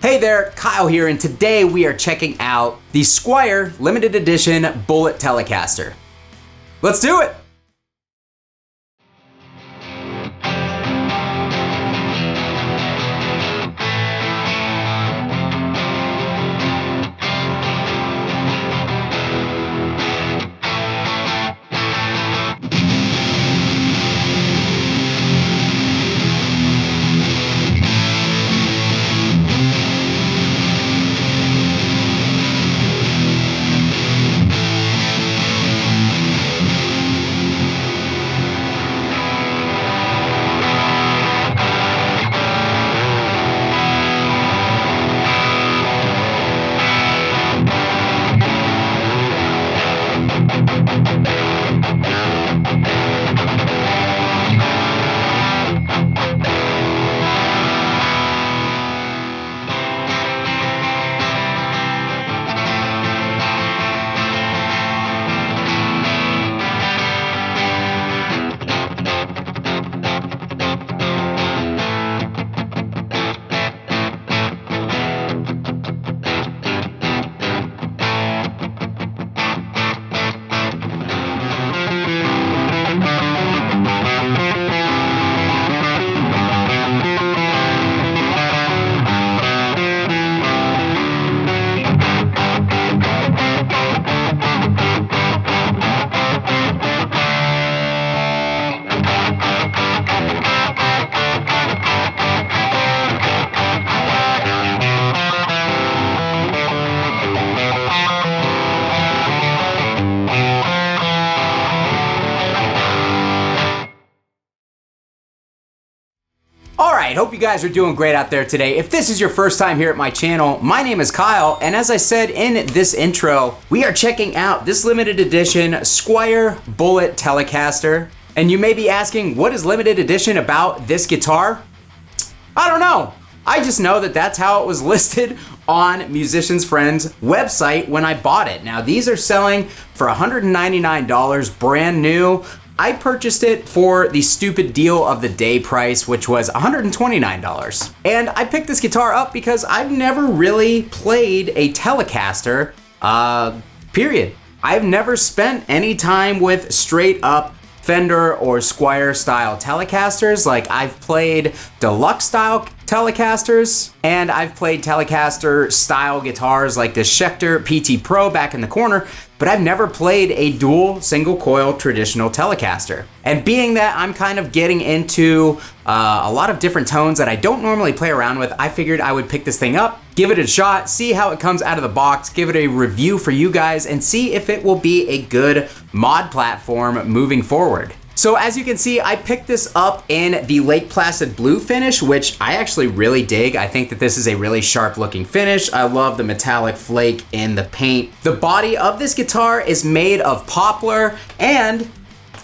Hey there, Kyle here, and today we are checking out the Squier limited edition Bullet Telecaster. Let's do it! Alright, hope you guys are doing great out there today. If this is your first time here at my channel, my name is Kyle, and as I said in this intro, we are checking out this limited edition Squier Bullet Telecaster. And you may be asking, what is limited edition about this guitar? I don't know. I just know that that's how it was listed on Musician's Friend's website when I bought it. Now, these are selling for $199 brand new. I purchased it for the stupid deal of the day price, which was $129. And I picked this guitar up because I've never really played a Telecaster, period. I've never spent any time with straight up Fender or Squier style Telecasters. Like, I've played deluxe style Telecasters, and I've played Telecaster style guitars like the Schecter PT Pro back in the corner, but I've never played a dual single coil traditional Telecaster. And being that I'm kind of getting into a lot of different tones that I don't normally play around with, I figured I would pick this thing up, give it a shot, see how it comes out of the box, give it a review for you guys, and see if it will be a good mod platform moving forward. So as you can see, I picked this up in the Lake Placid blue finish, which I actually really dig. I think that this is a really sharp looking finish. I love the metallic flake in the paint. The body of this guitar is made of poplar, and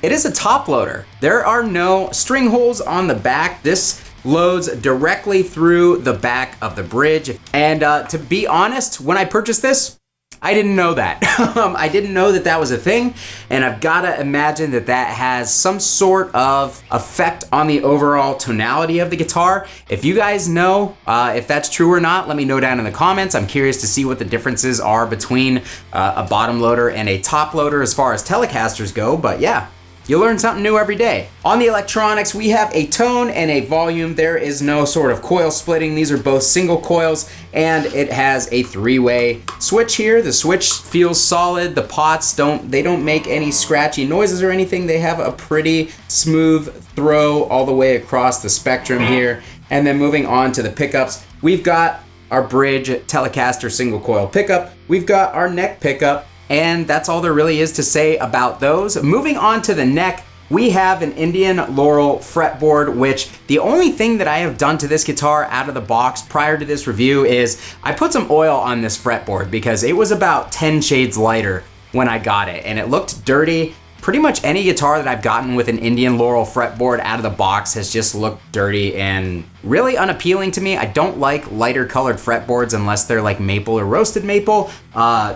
it is a top loader. There are no string holes on the back. This loads directly through the back of the bridge. And to be honest, when I purchased this, I didn't know that. I didn't know that that was a thing, and I've gotta imagine that that has some sort of effect on the overall tonality of the guitar. If you guys know if that's true or not, let me know down in the comments. I'm curious to see what the differences are between a bottom loader and a top loader as far as Telecasters go, but yeah. You learn something new every day. On the electronics, we have a tone and a volume. There is no sort of coil splitting. These are both single coils, and it has a three-way switch here. The switch feels solid. The pots don't make any scratchy noises or anything. They have a pretty smooth throw all the way across the spectrum here. And then moving on to the pickups, we've got our bridge Telecaster single coil pickup. We've got our neck pickup. And that's all there really is to say about those. Moving on to the neck, we have an Indian Laurel fretboard, which the only thing that I have done to this guitar out of the box prior to this review is I put some oil on this fretboard because it was about 10 shades lighter when I got it, and it looked dirty. Pretty much any guitar that I've gotten with an Indian Laurel fretboard out of the box has just looked dirty and really unappealing to me. I don't like lighter colored fretboards unless they're like maple or roasted maple.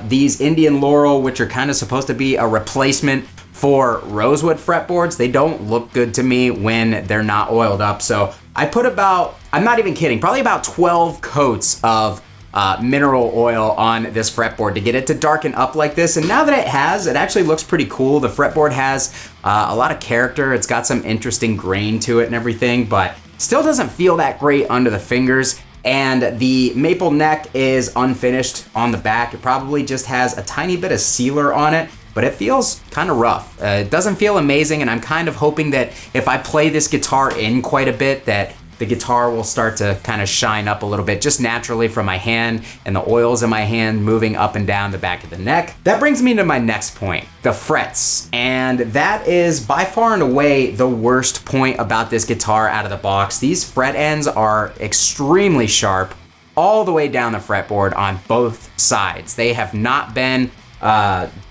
These Indian Laurel, which are kind of supposed to be a replacement for rosewood fretboards, they don't look good to me when they're not oiled up. So I put about I'm not even kidding, probably about 12 coats of mineral oil on this fretboard to get it to darken up like this. And now that it actually looks pretty cool. The fretboard has a lot of character. It's got some interesting grain to it and everything, but still doesn't feel that great under the fingers. And the maple neck is unfinished on the back. It probably just has a tiny bit of sealer on it, but it feels kind of rough. It doesn't feel amazing, and I'm kind of hoping that if I play this guitar in quite a bit, that the guitar will start to kind of shine up a little bit just naturally from my hand and the oils in my hand moving up and down the back of the neck. That brings me to my next point, the frets. And that is by far and away the worst point about this guitar out of the box. These fret ends are extremely sharp all the way down the fretboard on both sides. They have not been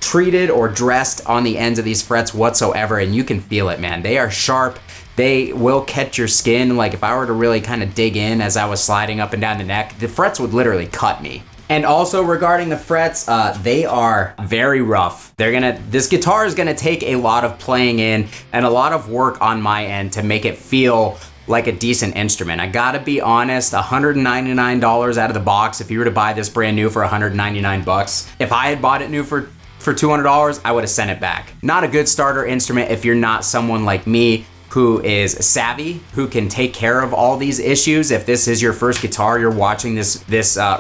treated or dressed on the ends of these frets whatsoever, and you can feel it, man. They are sharp. They will catch your skin. Like if I were to really kind of dig in as I was sliding up and down the neck, the frets would literally cut me. And also regarding the frets, they are very rough. This guitar is gonna take a lot of playing in and a lot of work on my end to make it feel like a decent instrument. I gotta be honest, $199 out of the box. If you were to buy this brand new for 199 bucks, if I had bought it new for $200, I would have sent it back. Not a good starter instrument if you're not someone like me who is savvy, who can take care of all these issues. If this is your first guitar, you're watching this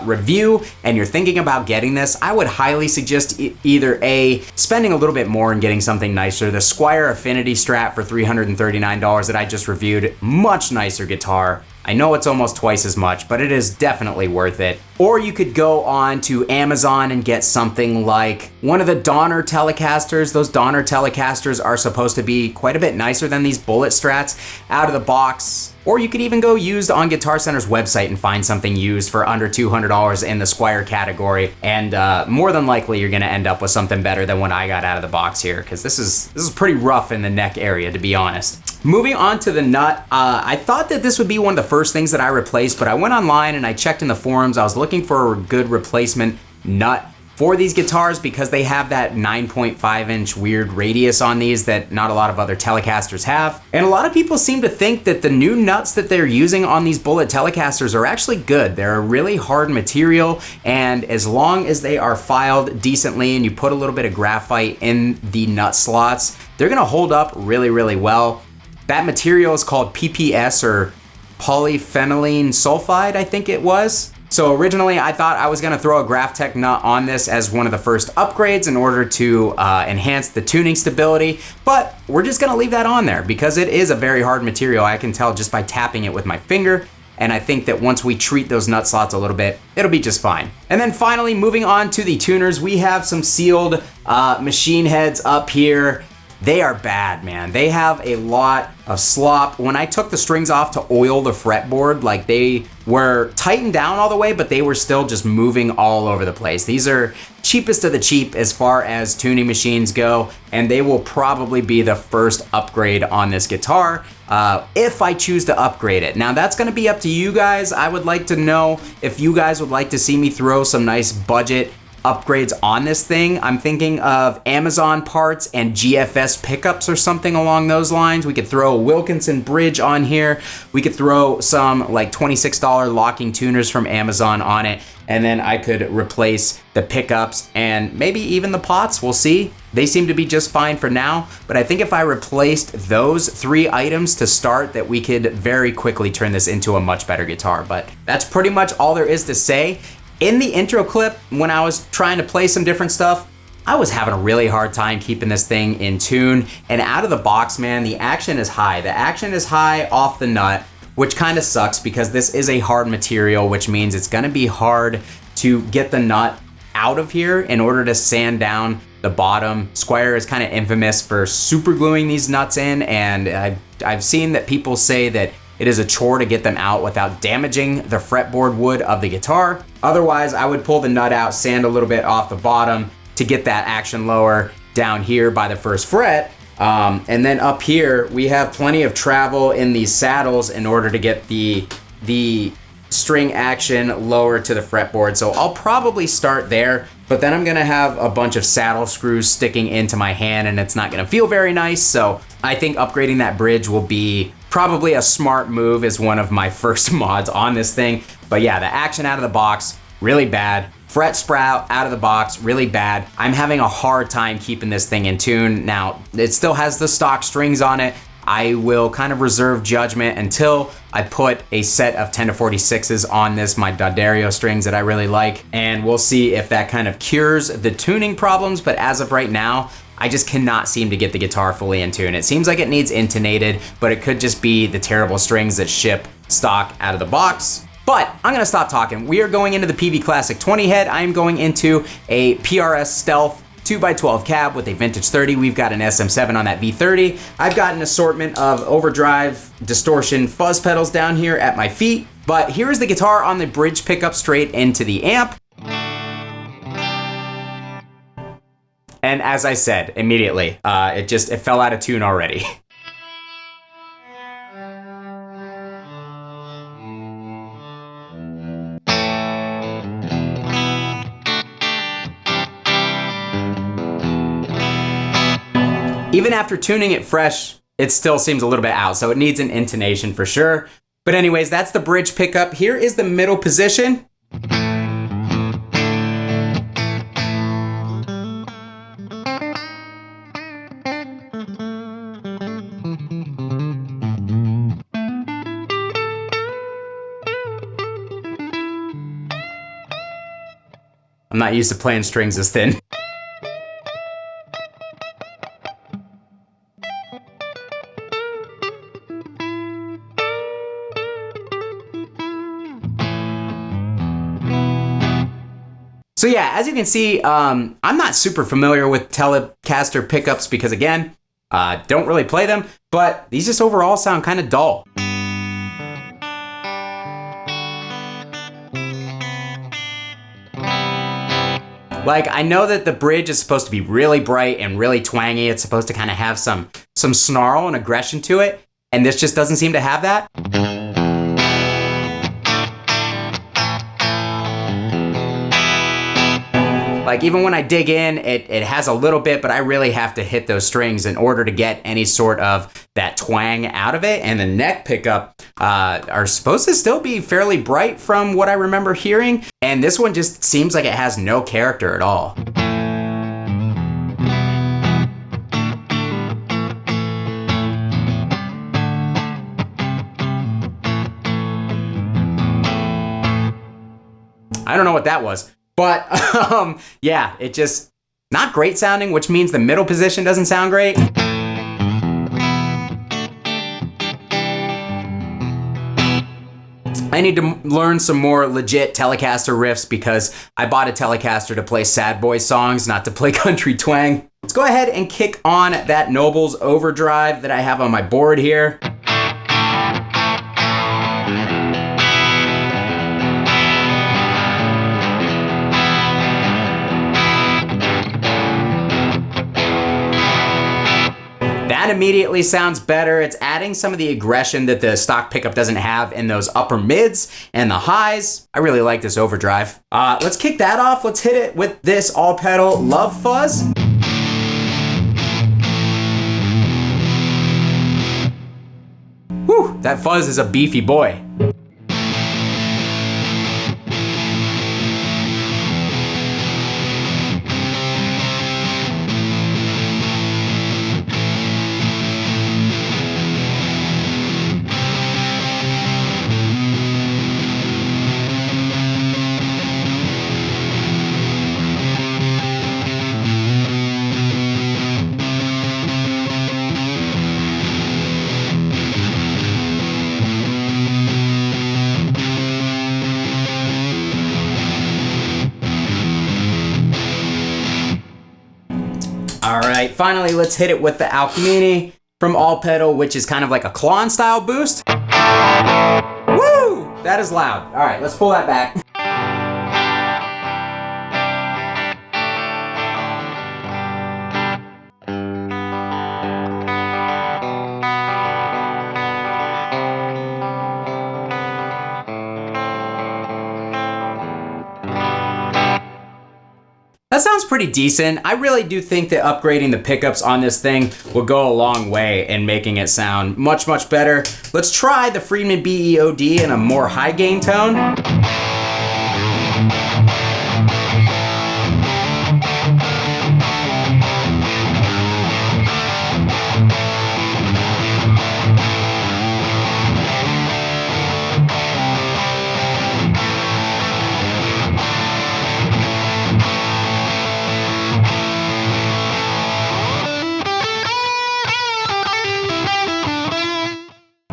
review and you're thinking about getting this, I would highly suggest either A, spending a little bit more and getting something nicer. The Squier Affinity Strat for $339 that I just reviewed, much nicer guitar. I know it's almost twice as much, but it is definitely worth it. Or you could go on to Amazon and get something like one of the Donner Telecasters. Those Donner Telecasters are supposed to be quite a bit nicer than these Bullet Strats out of the box. Or you could even go used on Guitar Center's website and find something used for under $200 in the Squier category. And more than likely, you're gonna end up with something better than what I got out of the box here, because this is pretty rough in the neck area, to be honest. Moving on to the nut, I thought that this would be one of the first things that I replaced, but I went online and I checked in the forums. I was looking for a good replacement nut for these guitars because they have that 9.5 inch weird radius on these that not a lot of other Telecasters have. And a lot of people seem to think that the new nuts that they're using on these Bullet Telecasters are actually good. They're a really hard material, and as long as they are filed decently and you put a little bit of graphite in the nut slots, they're gonna hold up really, really well. That material is called PPS, or polyphenylene sulfide, I think it was. So originally I thought I was gonna throw a Graphtec nut on this as one of the first upgrades in order to enhance the tuning stability, but we're just gonna leave that on there because it is a very hard material. I can tell just by tapping it with my finger, and I think that once we treat those nut slots a little bit, it'll be just fine. And then finally, moving on to the tuners, we have some sealed machine heads up here. They are bad, man. They have a lot of slop. When I took the strings off to oil the fretboard, like they were tightened down all the way, but they were still just moving all over the place. These are cheapest of the cheap as far as tuning machines go, and they will probably be the first upgrade on this guitar if I choose to upgrade it. Now that's gonna be up to you guys. I would like to know if you guys would like to see me throw some nice budget upgrades on this thing. I'm thinking of Amazon parts and GFS pickups or something along those lines. We could throw a Wilkinson bridge on here. We could throw some like $26 locking tuners from Amazon on it, and then I could replace the pickups and maybe even the pots. We'll see. They seem to be just fine for now, but I think if I replaced those 3 items to start, that we could very quickly turn this into a much better guitar. But that's pretty much all there is to say. In the intro clip, when I was trying to play some different stuff, I was having a really hard time keeping this thing in tune. And out of the box, man, the action is high. The action is high off the nut, which kind of sucks because this is a hard material, which means it's gonna be hard to get the nut out of here in order to sand down the bottom. Squier is kind of infamous for super gluing these nuts in, and I've seen that people say that it is a chore to get them out without damaging the fretboard wood of the guitar. Otherwise, I would pull the nut out, sand a little bit off the bottom to get that action lower down here by the first fret. And then up here, we have plenty of travel in these saddles in order to get the string action lower to the fretboard. So I'll probably start there, but then I'm gonna have a bunch of saddle screws sticking into my hand and it's not gonna feel very nice. So I think upgrading that bridge will be Probably a smart move is one of my first mods on this thing. But yeah, the action out of the box, really bad. Fret sprout out of the box, really bad. I'm having a hard time keeping this thing in tune. Now, it still has the stock strings on it. I will kind of reserve judgment until I put a set of 10 to 46s on this, my D'Addario strings that I really like, and we'll see if that kind of cures the tuning problems. But as of right now, I just cannot seem to get the guitar fully in tune. It seems like it needs intonated, but it could just be the terrible strings that ship stock out of the box. But I'm gonna stop talking. We are going into the PV Classic 20 head. I am going into a PRS Stealth 2x12 cab with a vintage 30. We've got an SM7 on that V30. I've got an assortment of overdrive, distortion, fuzz pedals down here at my feet. But here is the guitar on the bridge pickup straight into the amp. And as I said, immediately, it fell out of tune already. Even after tuning it fresh, it still seems a little bit out, so it needs an intonation for sure. But anyways, that's the bridge pickup. Here is the middle position. I'm not used to playing strings this thin. So yeah, as you can see, I'm not super familiar with Telecaster pickups because again, don't really play them, but these just overall sound kind of dull. Like, I know that the bridge is supposed to be really bright and really twangy. It's supposed to kind of have some snarl and aggression to it, and this just doesn't seem to have that. Like, even when I dig in, it has a little bit, but I really have to hit those strings in order to get any sort of that twang out of it. And the neck pickup are supposed to still be fairly bright from what I remember hearing. And this one just seems like it has no character at all. I don't know what that was. But yeah, it just not great sounding, which means the middle position doesn't sound great. I need to learn some more legit Telecaster riffs because I bought a Telecaster to play sad boy songs, not to play country twang. Let's go ahead and kick on that Noble's Overdrive that I have on my board here. That immediately sounds better. It's adding some of the aggression that the stock pickup doesn't have in those upper mids and the highs. I really like this overdrive. Let's kick that off. Let's hit it with this all pedal Love Fuzz. Whew, that fuzz is a beefy boy. Alright, finally let's hit it with the Alchemy from All Pedal, which is kind of like a Klon style boost. Woo! That is loud. Alright, let's pull that back. That sounds pretty decent. I really do think that upgrading the pickups on this thing will go a long way in making it sound much, much better. Let's try the Friedman BEOD in a more high gain tone.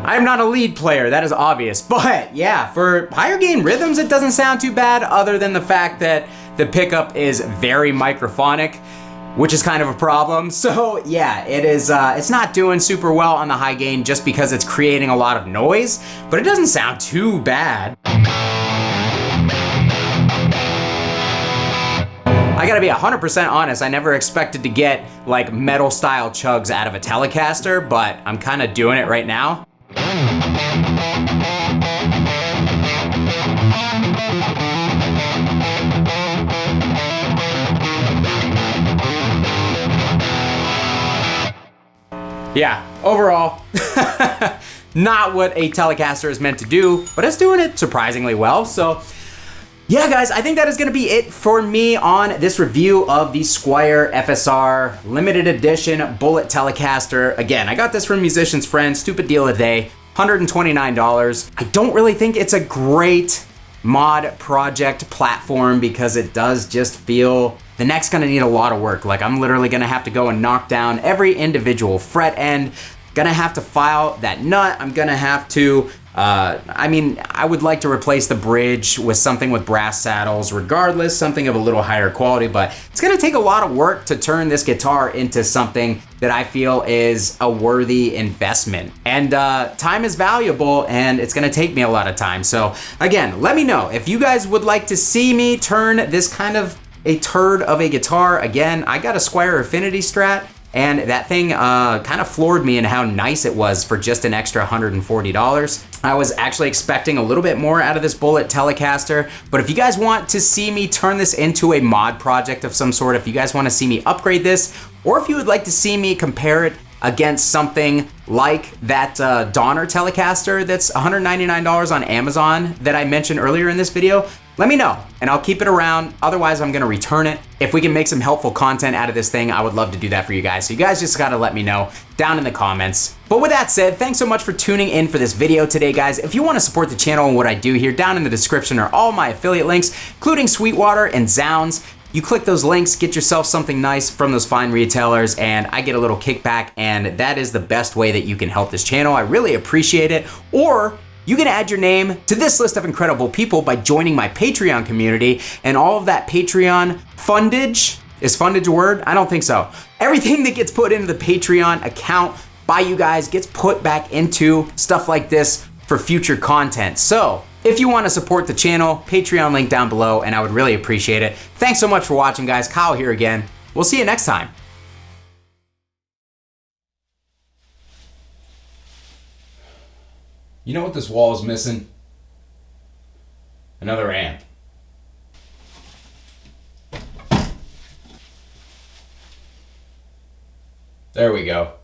I'm not a lead player, that is obvious, but yeah, for higher gain rhythms, it doesn't sound too bad, other than the fact that the pickup is very microphonic, which is kind of a problem. So yeah, it is. It's not doing super well on the high gain just because it's creating a lot of noise, but it doesn't sound too bad. I gotta be 100% honest, I never expected to get like metal style chugs out of a Telecaster, but I'm kind of doing it right now. Yeah, overall, not what a Telecaster is meant to do, but it's doing it surprisingly well. So yeah, guys, I think that is gonna be it for me on this review of the Squier FSR limited edition Bullet Telecaster. Again, I got this from Musician's Friend, stupid deal of the day, $129. I don't really think it's a great mod project platform because it does just feel the neck's gonna need a lot of work. Like, I'm literally gonna have to go and knock down every individual fret end, gonna have to file that nut, I'm gonna have to I mean, I would like to replace the bridge with something with brass saddles regardless, something of a little higher quality, but it's gonna take a lot of work to turn this guitar into something that I feel is a worthy investment. And time is valuable, and it's gonna take me a lot of time. So again, let me know if you guys would like to see me turn this kind of a turd of a guitar. Again, I got a Squier Affinity Strat, and that thing kind of floored me in how nice it was for just an extra $140. I was actually expecting a little bit more out of this Bullet Telecaster, but if you guys want to see me turn this into a mod project of some sort, if you guys want to see me upgrade this, or if you would like to see me compare it against something like that Donner Telecaster that's $199 on Amazon that I mentioned earlier in this video, let me know and I'll keep it around. Otherwise, I'm gonna return it. If we can make some helpful content out of this thing, I would love to do that for you guys. So you guys just gotta let me know down in the comments. But with that said, thanks so much for tuning in for this video today, guys. If you wanna support the channel and what I do here, down in the description are all my affiliate links, including Sweetwater and Zounds. You click those links, get yourself something nice from those fine retailers, and I get a little kickback, and that is the best way that you can help this channel. I really appreciate it. Or you can add your name to this list of incredible people by joining my Patreon community, and all of that Patreon fundage, is fundage a word? I don't think so. Everything that gets put into the Patreon account by you guys gets put back into stuff like this for future content. So if you want to support the channel, Patreon link down below, and I would really appreciate it. Thanks so much for watching, guys. Kyle here again. We'll see you next time. You know what this wall is missing? Another amp. There we go.